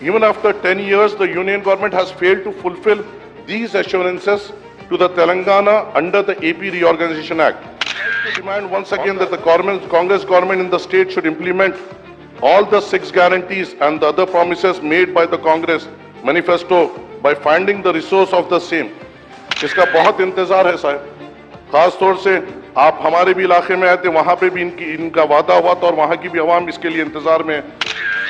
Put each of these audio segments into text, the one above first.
Even after 10 years, the union government has failed to fulfill these assurances to the Telangana under the AP Reorganization Act. I demand once again that the Congress government in the state should implement all the 6 guarantees and the other promises made by the Congress manifesto by finding the resource of the same. इसका बहुत इंतजार है साहब, खास तौर से आप हमारे भी इलाके में आए थे, वहां पे भी इनका वादा हुआ था और वहां की भी आवाम इसके लिए इंतजार में है.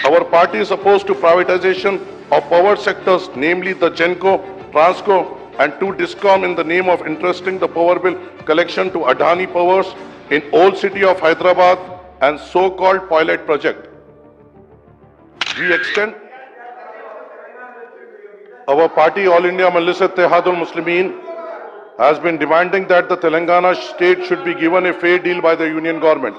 Our party is opposed to privatization of power sectors, namely the Genco, Transco and 2 Discom in the name of entrusting the power bill collection to Adani Powers in Old City of Hyderabad and so-called pilot project. We extend our party, All India Majlis Ittehadul Muslimin, has been demanding that the Telangana state should be given a fair deal by the union government.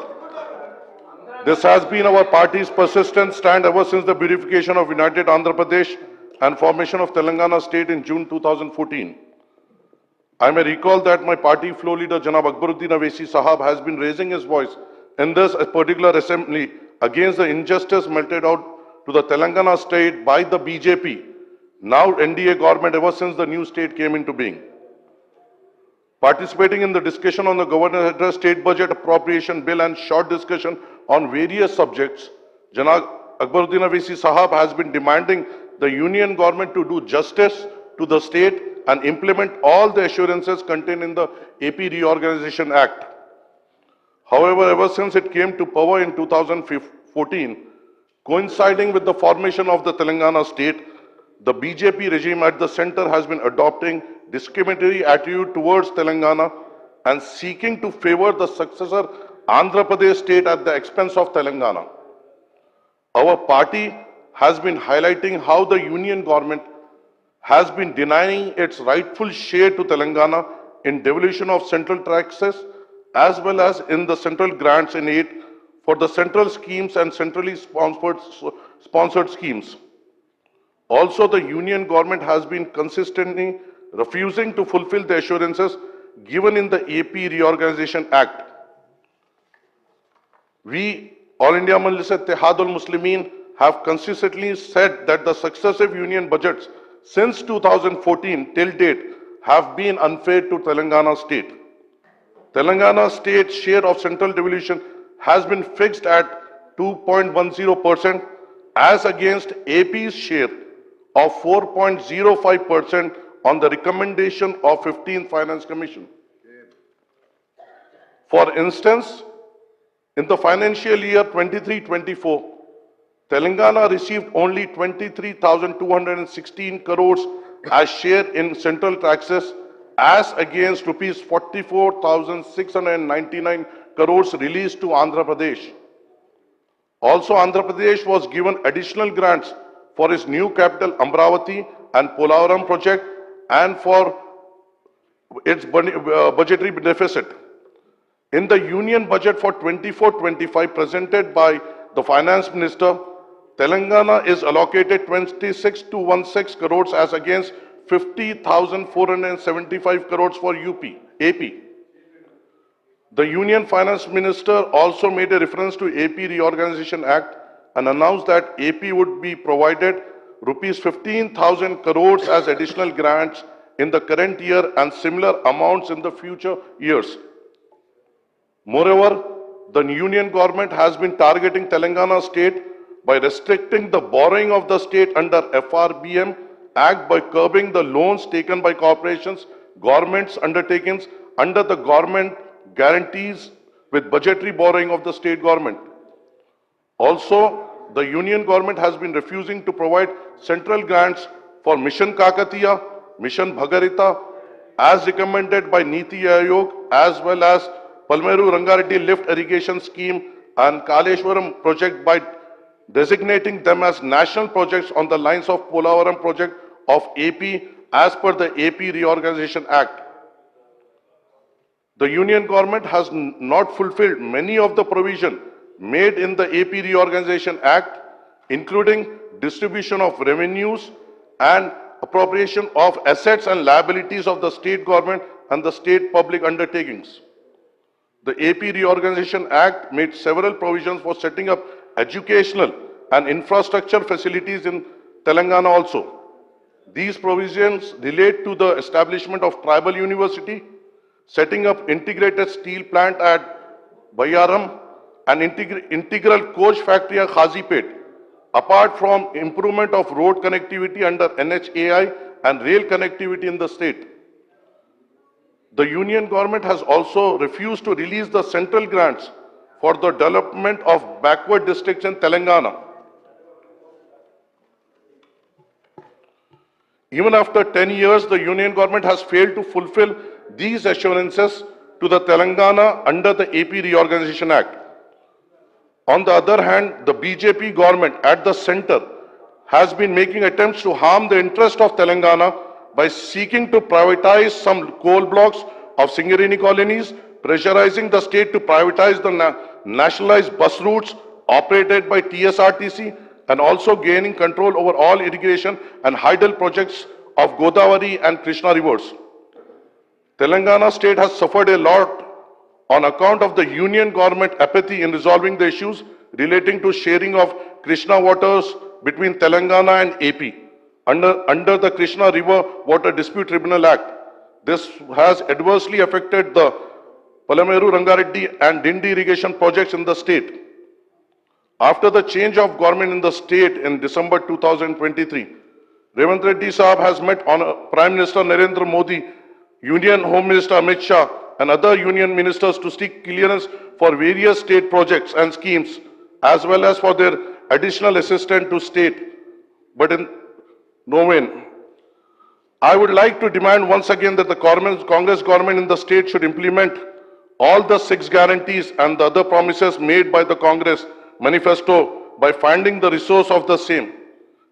This has been our party's persistent stand ever since the beautification of United Andhra Pradesh and formation of Telangana state in June 2014. I may recall that my party floor leader Janab Akbaruddin Owaisi Sahab has been raising his voice in this particular assembly against the injustice meted out to the Telangana state by the BJP, now NDA government, ever since the new state came into being. Participating in the discussion on the Governor's Address, State Budget Appropriation Bill and short discussion on various subjects, Janab Akbaruddin Owaisi Sahab has been demanding the union government to do justice to the state and implement all the assurances contained in the AP Reorganization Act. However, ever since it came to power in 2014, coinciding with the formation of the Telangana state, the BJP regime at the center has been adopting discriminatory attitude towards Telangana and seeking to favor the successor Andhra Pradesh state at the expense of Telangana. Our party has been highlighting how the union government has been denying its rightful share to Telangana in devolution of central taxes as well as in the central grants in aid for the central schemes and centrally sponsored schemes. Also, the union government has been consistently refusing to fulfill the assurances given in the AP Reorganization Act. We, All India Majlis Ittehadul Muslimin, have consistently said that the successive union budgets since 2014 till date have been unfair to Telangana state. Telangana state's share of central devolution has been fixed at 2.10% as against AP's share of 4.05% on the recommendation of 15th Finance Commission. For instance, in the financial year 23-24, Telangana received only 23,216 crores as share in central taxes as against rupees 44,699 crores released to Andhra Pradesh. Also, Andhra Pradesh was given additional grants for its new capital Amravati and Polavaram project and for its budgetary deficit. In the union budget for 24-25 presented by the finance minister, Telangana is allocated 26,216 crores as against 50,475 crores for AP. The union finance minister also made a reference to AP Reorganization Act and announced that AP would be provided rupees 15,000 crores as additional grants in the current year and similar amounts in the future years. Moreover, the union government has been targeting Telangana state by restricting the borrowing of the state under FRBM Act by curbing the loans taken by corporations, governments, undertakings under the government guarantees with budgetary borrowing of the state government. Also, the union government has been refusing to provide central grants for Mission Kakatiya, Mission Bhagarita, as recommended by Niti Aayog, as well as Palmeru Rangareddy Lift Irrigation Scheme and Kaleshwaram project by designating them as national projects on the lines of Polavaram project of AP as per the AP Reorganization Act. The union government has not fulfilled many of the provisions made in the AP Reorganization Act, including distribution of revenues and appropriation of assets and liabilities of the state government and the state public undertakings. The AP Reorganization Act made several provisions for setting up educational and infrastructure facilities in Telangana also. These provisions relate to the establishment of tribal university, setting up integrated steel plant at Bayaram, and integral coach factory at Khazipet, apart from improvement of road connectivity under NHAI and rail connectivity in the state. The union government has also refused to release the central grants for the development of backward districts in Telangana. Even after 10 years, the union government has failed to fulfill these assurances to the Telangana under the AP Reorganization Act. On the other hand, the BJP government at the center has been making attempts to harm the interest of Telangana by seeking to privatize some coal blocks of Singarini colonies, pressurizing the state to privatize the nationalized bus routes operated by TSRTC, and also gaining control over all irrigation and hydel projects of Godavari and Krishna rivers. Telangana state has suffered a lot on account of the union government apathy in resolving the issues relating to sharing of Krishna waters between Telangana and AP under the Krishna River Water Dispute Tribunal Act. This has adversely affected the Palameru, Rangareddy and Dindi irrigation projects in the state. After the change of government in the state in December 2023, Revant Reddy Saab has met Prime Minister Narendra Modi, Union Home Minister Amit Shah and other union ministers to seek clearance for various state projects and schemes, as well as for their additional assistance to state, but in no win. I would like to demand once again that the Congress government in the state should implement all the 6 guarantees and the other promises made by the Congress manifesto by finding the resource of the same.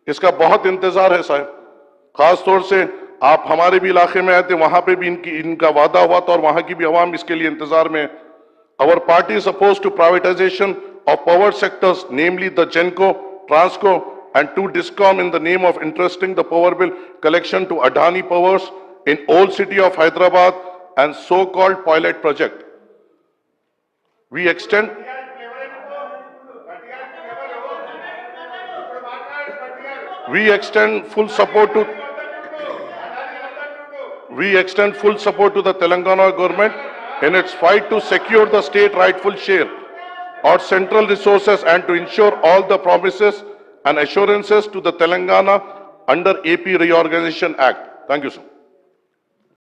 इसका बहुत इंतजार है साहब, खास तौर से आप हमारे भी इलाके में आए थे, वहां पे भी इनका वादा हुआ था और वहां की भी आवाम इसके लिए इंतजार में. Our party is opposed to privatization of power sectors, namely the Genco, Transco and 2 Discom in the name of entrusting the power bill collection to Adani Powers in old city of Hyderabad and so-called pilot project. We extend full support to the Telangana government in its fight to secure the state rightful share or central resources and to ensure all the promises and assurances to the Telangana under AP Reorganization Act. Thank you, sir.